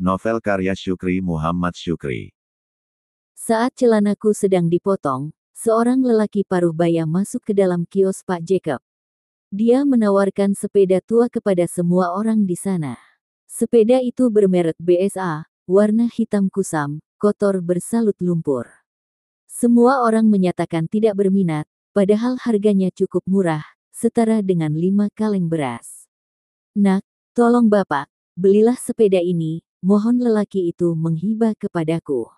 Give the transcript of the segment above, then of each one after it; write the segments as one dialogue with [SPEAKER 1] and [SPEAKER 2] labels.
[SPEAKER 1] Novel karya Syukri Muhammad Syukri.
[SPEAKER 2] Saat celanaku sedang dipotong, seorang lelaki paruh baya masuk ke dalam kios Pak Jacob. Dia menawarkan sepeda tua kepada semua orang di sana. Sepeda itu bermerek BSA, warna hitam kusam, kotor bersalut lumpur. Semua orang menyatakan tidak berminat, padahal harganya cukup murah, setara dengan 5 kaleng beras. "Nak, tolong Bapak, belilah sepeda ini," mohon lelaki itu menghibah kepadaku.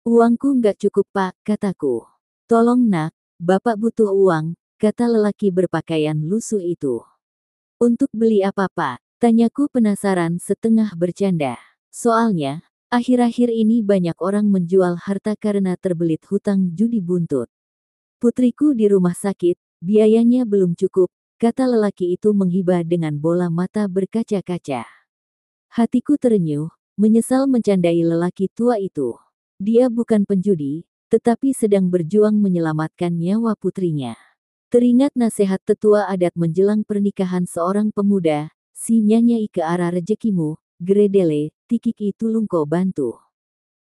[SPEAKER 2] "Uangku nggak cukup Pak," kataku. "Tolong Nak, Bapak butuh uang," kata lelaki berpakaian lusuh itu. "Untuk beli apa Pak?" tanyaku penasaran setengah bercanda. Soalnya, akhir-akhir ini banyak orang menjual harta karena terbelit hutang judi buntut. "Putriku di rumah sakit, biayanya belum cukup," kata lelaki itu menghibah dengan bola mata berkaca-kaca. Hatiku terenyuh, menyesal mencandai lelaki tua itu. Dia bukan penjudi, tetapi sedang berjuang menyelamatkan nyawa putrinya. Teringat nasihat tetua adat menjelang pernikahan seorang pemuda, "Si nyanyai ke arah rezekimu, geredele, tikik itu lungko bantu."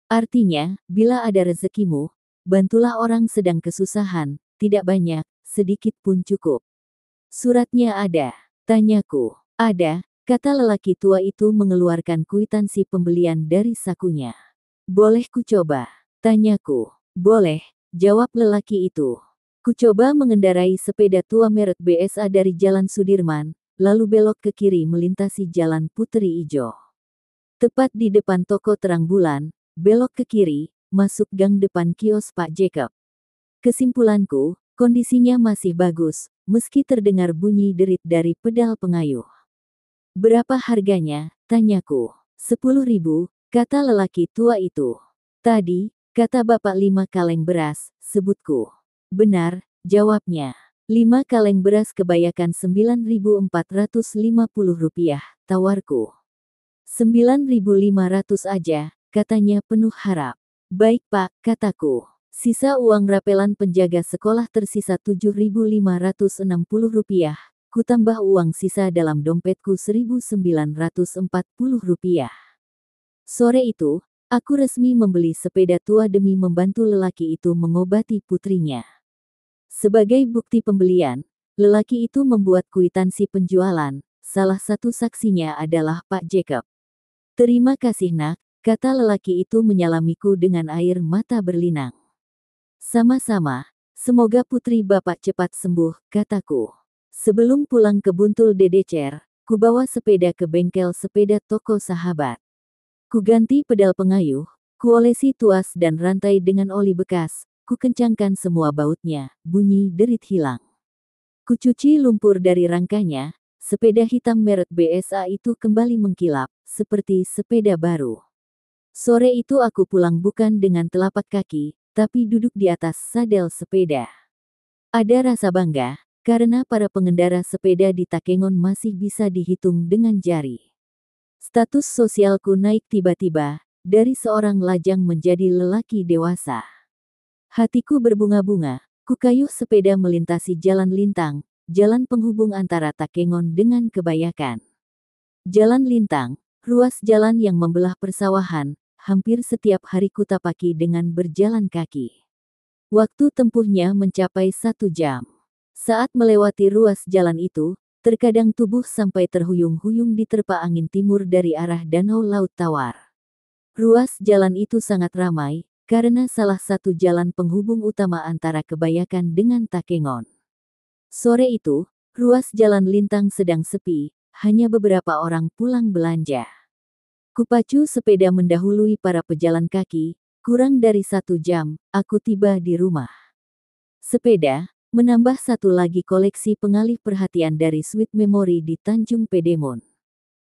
[SPEAKER 2] Artinya, bila ada rezekimu, bantulah orang sedang kesusahan, tidak banyak, sedikit pun cukup. "Suratnya ada?" tanyaku. "Ada," kata lelaki tua itu mengeluarkan kwitansi pembelian dari sakunya. "Boleh kucoba?" tanyaku. "Boleh," jawab lelaki itu. Kucoba mengendarai sepeda tua merek BSA dari Jalan Sudirman, lalu belok ke kiri melintasi Jalan Puteri Ijo. Tepat di depan toko Terang Bulan, belok ke kiri, masuk gang depan kios Pak Jacob. Kesimpulanku, kondisinya masih bagus, meski terdengar bunyi derit dari pedal pengayuh. "Berapa harganya?" tanyaku. 10.000, kata lelaki tua itu. "Tadi, kata Bapak 5 kaleng beras," sebutku. "Benar," jawabnya. 5 kaleng beras kebayakan Rp9.450, tawarku. 9.500 aja, katanya penuh harap. "Baik Pak," kataku. Sisa uang rapelan penjaga sekolah tersisa Rp7.560, kutambah uang sisa dalam dompetku Rp1.940. Sore itu, aku resmi membeli sepeda tua demi membantu lelaki itu mengobati putrinya. Sebagai bukti pembelian, lelaki itu membuat kwitansi penjualan, salah satu saksinya adalah Pak Jacob. "Terima kasih Nak," kata lelaki itu menyalamiku dengan air mata berlinang. "Sama-sama, semoga putri Bapak cepat sembuh," kataku. Sebelum pulang ke Buntul Dedecer, kubawa sepeda ke bengkel sepeda toko Sahabat. Kuganti pedal pengayuh, kuolesi tuas dan rantai dengan oli bekas, kukencangkan semua bautnya, bunyi derit hilang. Kucuci lumpur dari rangkanya, sepeda hitam merek BSA itu kembali mengkilap, seperti sepeda baru. Sore itu aku pulang bukan dengan telapak kaki, tapi duduk di atas sadel sepeda. Ada rasa bangga, karena para pengendara sepeda di Takengon masih bisa dihitung dengan jari. Status sosialku naik tiba-tiba, dari seorang lajang menjadi lelaki dewasa. Hatiku berbunga-bunga, kukayuh sepeda melintasi jalan lintang, jalan penghubung antara Takengon dengan Kebayakan. Jalan lintang, ruas jalan yang membelah persawahan, hampir setiap hari kutapaki dengan berjalan kaki. Waktu tempuhnya mencapai 1 jam. Saat melewati ruas jalan itu, terkadang tubuh sampai terhuyung-huyung diterpa angin timur dari arah Danau Laut Tawar. Ruas jalan itu sangat ramai, karena salah satu jalan penghubung utama antara Kebayakan dengan Takengon. Sore itu, ruas jalan lintang sedang sepi, hanya beberapa orang pulang belanja. Kupacu sepeda mendahului para pejalan kaki, kurang dari 1 jam, aku tiba di rumah. Sepeda, menambah satu lagi koleksi pengalih perhatian dari Sweet Memory di Tanjung Pedemon.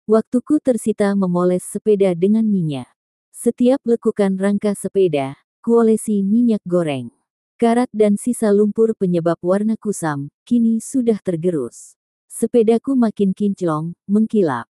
[SPEAKER 2] Waktuku tersita memoles sepeda dengan minyak. Setiap lekukan rangka sepeda, kuolesi minyak goreng. Karat dan sisa lumpur penyebab warna kusam, kini sudah tergerus. Sepedaku makin kinclong, mengkilap.